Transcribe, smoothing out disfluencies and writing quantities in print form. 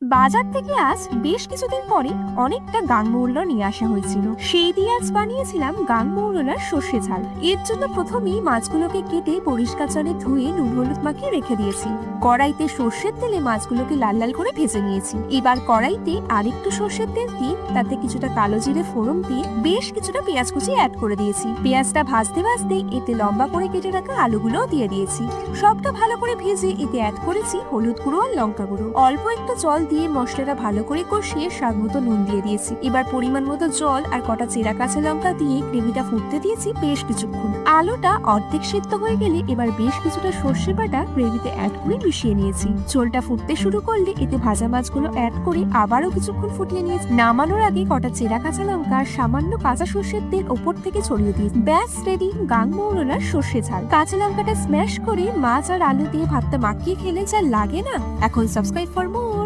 বাজার থেকে আজ বেশ কিছুদিন পরে অনেকটা গাংমৌরলা নিয়ে আসা হয়েছিল। সেই দিয়ে আজ বানিয়েছিলাম গাংমৌরলার সর্ষে ঝাল। এর জন্য প্রথমেই মাছগুলোকে কেটে পরিষ্কার জলে ধুয়ে নুন হলুদ মাখিয়ে রেখে দিয়েছি। কড়াইতে সর্ষের তেলে মাছগুলোকে লাল লাল করে ভেজে নিয়েছি। এবার কড়াইতে আরেকটু সর্ষের তেল দিয়ে তাতে কিছুটা কালো জিরে ফোড়ন দিয়ে বেশ কিছুটা পেঁয়াজ কুচি অ্যাড করে দিয়েছি। পেঁয়াজটা ভাজতে ভাজতে এতে লম্বা করে কেটে রাখা আলুগুলোও দিয়ে দিয়েছি। সবটা ভালো করে ভেজে এতে অ্যাড করেছি হলুদ গুঁড়ো আর লঙ্কা গুঁড়ো। অল্প একটু জল দিয়ে মশলাটা ভালো করে কষিয়ে স্বাদ মতো নুন দিয়ে দিয়েছি। এবার পরিমাণ মতো জল আর কটা চেরা কাঁচা লঙ্কা দিয়ে গ্রেভিটা ফুটতে দিয়েছি বেশ কিছুক্ষণ। আলুটা অর্ধেক সিদ্ধ হয়ে গেলে এবার বেশ কিছুটা সর্ষে বাটা গ্রেভিতে অ্যাড করে মিশিয়ে নিয়েছি। ঝোলটা ফুটতে শুরু করলে এতে ভাজা মাছগুলো অ্যাড করে আবারও কিছুক্ষণ ফুটিয়ে নিয়েছি। নামানোর আগে কটা চেরা কাঁচা লঙ্কা আর সামান্য কাঁচা সর্ষের তেল ওপর থেকে ছড়িয়ে দিয়েছি। ব্যাস রেডি গাংমৌরলার সর্ষে ঝাল। কাঁচা লঙ্কাটা স্ম্যাশ করে মাছ আর আলু দিয়ে ভাতটা মাখিয়ে খেলে যা লাগে না। এখন সাবস্ক্রাইব ফর মোর।